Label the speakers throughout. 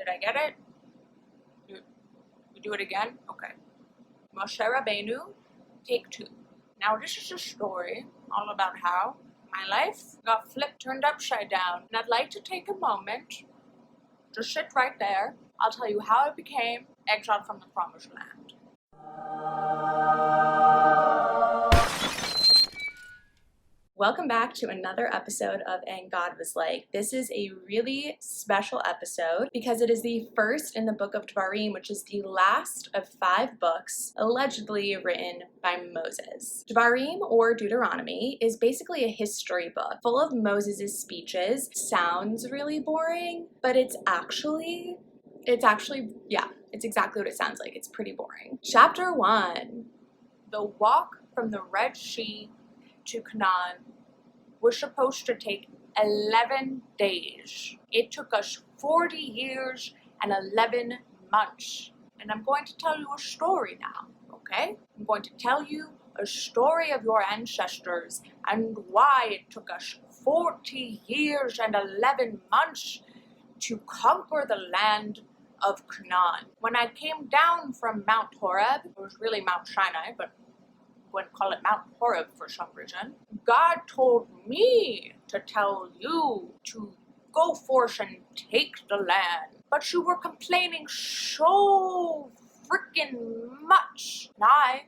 Speaker 1: Did I get it? You do it again? Okay. Moshe Rabbeinu, take 2. Now this is a story all about how my life got turned upside down. And I'd like to take a moment, just sit right there. I'll tell you how I became exiled from the promised land. Welcome back to another episode of And God Was Like. This is a really special episode because it is the first in the book of Devarim, which is the last of 5 books allegedly written by Moses. Devarim, or Deuteronomy, is basically a history book full of Moses' speeches. Sounds really boring, but it's exactly what it sounds like. It's pretty boring. Chapter 1, the walk from the Red Sea to Canaan was supposed to take 11 days. It took us 40 years and 11 months. And I'm going to tell you a story now, okay? I'm going to tell you a story of your ancestors and why it took us 40 years and 11 months to conquer the land of Canaan. When I came down from Mount Horeb, it was really Mount Sinai, but wouldn't call it Mount Horeb for some reason. God told me to tell you to go forth and take the land. But you were complaining so freaking much. And I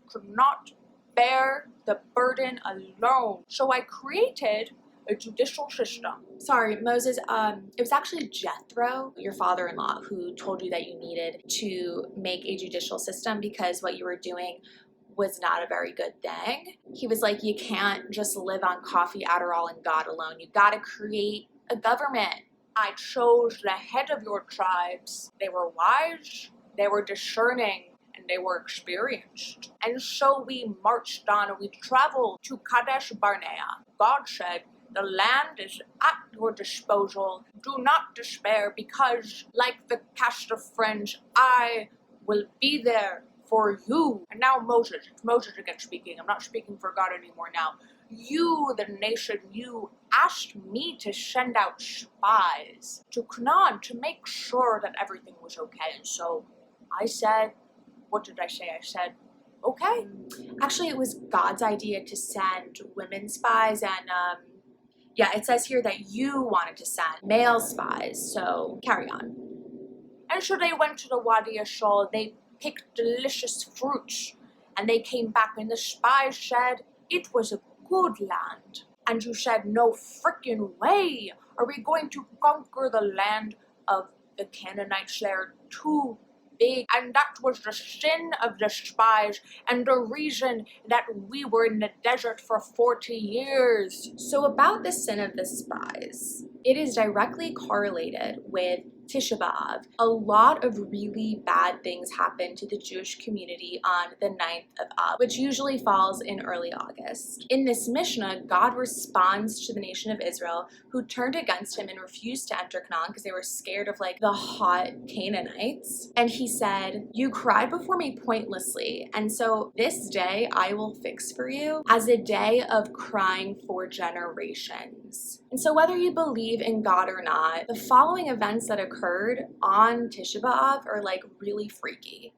Speaker 1: could not bear the burden alone. So I created a judicial system. Sorry, Moses, it was actually Jethro, your father-in-law, who told you that you needed to make a judicial system because what you were doing was not a very good thing. He was like, you can't just live on coffee, Adderall, and God alone. You gotta create a government. I chose the head of your tribes. They were wise, they were discerning, and they were experienced. And so we marched on and we traveled to Kadesh Barnea. God said, the land is at your disposal. Do not despair because, like the cast of Friends, I will be there for you. And now it's Moses again speaking. I'm not speaking for God anymore now. You, the nation, you asked me to send out spies to Canaan to make sure that everything was okay. And so I said, what did I say? I said, okay. Actually, it was God's idea to send women spies and, it says here that you wanted to send male spies. So carry on. And so they went to the Wadi Ashol. They picked delicious fruits, and they came back and the spies said it was a good land. And you said, no frickin' way are we going to conquer the land of the Canaanites. They're too big. And that was the sin of the spies and the reason that we were in the desert for 40 years. So about the sin of the spies, it is directly correlated with Tisha B'Av. A lot of really bad things happen to the Jewish community on the 9th of Av, which usually falls in early August. In this Mishnah, God responds to the nation of Israel who turned against him and refused to enter Canaan because they were scared of the hot Canaanites. And he said, you cried before me pointlessly, and so this day I will fix for you as a day of crying for generations. And so whether you believe in God or not, the following events that occurred on Tisha B'Av are really freaky.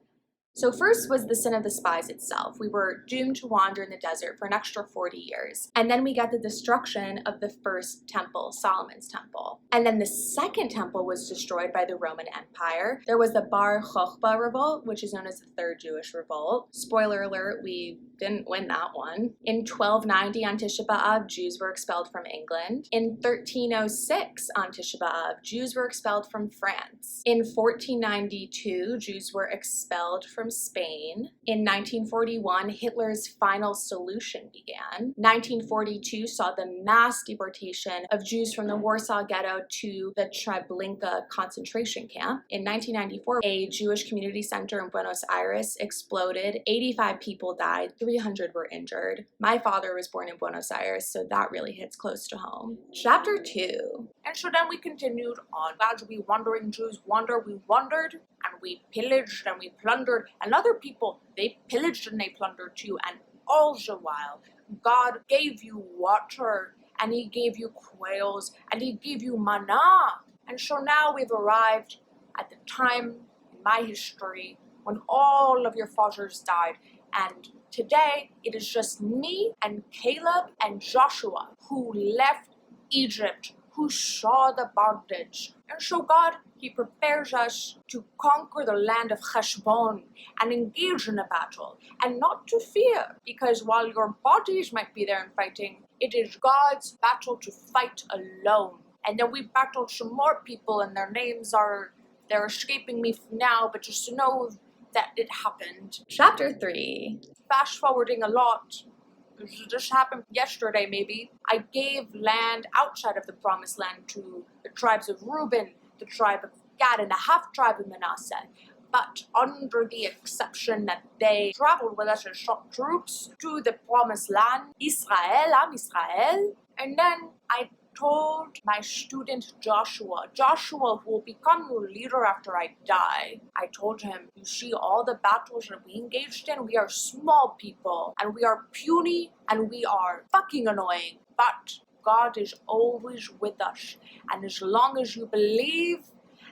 Speaker 1: So first was the sin of the spies itself. We were doomed to wander in the desert for an extra 40 years. And then we got the destruction of the first temple, Solomon's temple. And then the second temple was destroyed by the Roman Empire. There was the Bar Kokhba revolt, which is known as the Third Jewish Revolt. Spoiler alert, we didn't win that one. In 1290 on Tisha B'Av, Jews were expelled from England. In 1306 on Tisha B'Av, Jews were expelled from France. In 1492, Jews were expelled from Spain. In 1941, Hitler's final solution began. 1942 saw the mass deportation of Jews from the Warsaw Ghetto to the Treblinka concentration camp. In 1994, a Jewish community center in Buenos Aires exploded. 85 people died, 300 were injured. My father was born in Buenos Aires, so that really hits close to home. Chapter 2. And so then we continued on. As we wandering Jews wander, we wandered, and we pillaged, and we plundered, and other people, they pillaged and they plundered too, and all the while, God gave you water, and he gave you quails, and he gave you manna. And so now we've arrived at the time in my history when all of your fathers died. And today it is just me and Caleb and Joshua who left Egypt, who saw the bondage. And so God, He prepares us to conquer the land of Heshbon and engage in a battle, and not to fear, because while your bodies might be there and fighting, it is God's battle to fight alone. And then we battled some more people, and their names they're escaping me now, but just to know that it happened.
Speaker 2: Chapter 3.
Speaker 1: Fast forwarding a lot. This happened yesterday, maybe. I gave land outside of the promised land to the tribes of Reuben, the tribe of Gad, and the half tribe of Manasseh. But under the exception that they traveled with us as troops to the promised land, Israel, Am Israel. And then I told my student Joshua, who will become your leader after I die, I told him, you see all the battles that we engaged in, we are small people, and we are puny, and we are fucking annoying, but God is always with us, and as long as you believe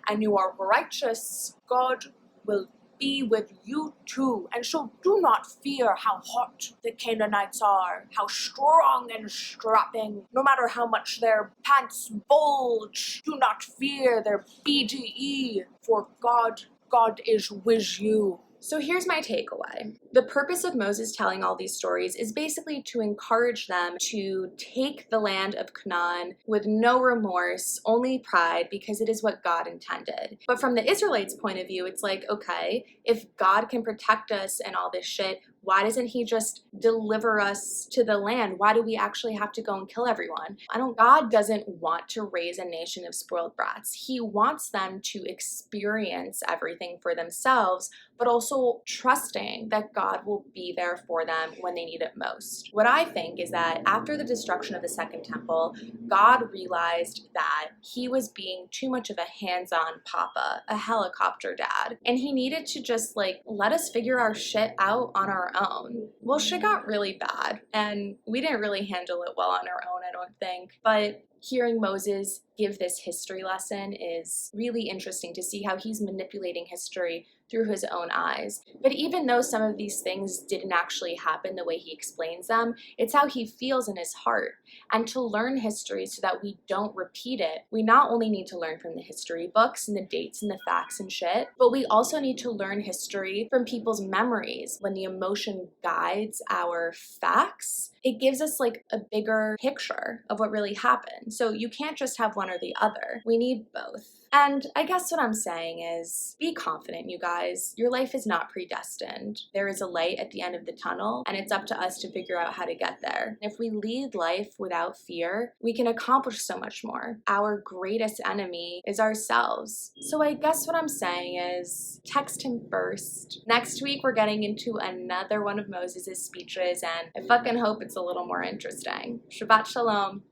Speaker 1: and you are righteous, God will be with you too. And so do not fear how hot the Canaanites are, how strong and strapping, no matter how much their pants bulge. Do not fear their BDE, for God is with you.
Speaker 2: So here's my takeaway. The purpose of Moses telling all these stories is basically to encourage them to take the land of Canaan with no remorse, only pride, because it is what God intended. But from the Israelites' point of view, it's like, okay, if God can protect us and all this shit, why doesn't He just deliver us to the land? Why do we actually have to go and kill everyone? God doesn't want to raise a nation of spoiled brats. He wants them to experience everything for themselves, but also trusting that God will be there for them when they need it most. What I think is that after the destruction of the Second Temple, God realized that He was being too much of a hands-on papa, a helicopter dad, and He needed to just let us figure our shit out on our own. Well, shit got really bad, and we didn't really handle it well on our own, I don't think, but hearing Moses give this history lesson is really interesting to see how he's manipulating history through his own eyes. But even though some of these things didn't actually happen the way he explains them, it's how he feels in his heart. And to learn history so that we don't repeat it, we not only need to learn from the history books and the dates and the facts and shit, but we also need to learn history from people's memories. When the emotion guides our facts, it gives us a bigger picture of what really happened. So you can't just have one or the other. We need both. And I guess what I'm saying is, be confident, you guys. Your life is not predestined. There is a light at the end of the tunnel, and it's up to us to figure out how to get there. If we lead life without fear, we can accomplish so much more. Our greatest enemy is ourselves. So I guess what I'm saying is, text him first. Next week, we're getting into another one of Moses' speeches, and I fucking hope it's a little more interesting. Shabbat shalom.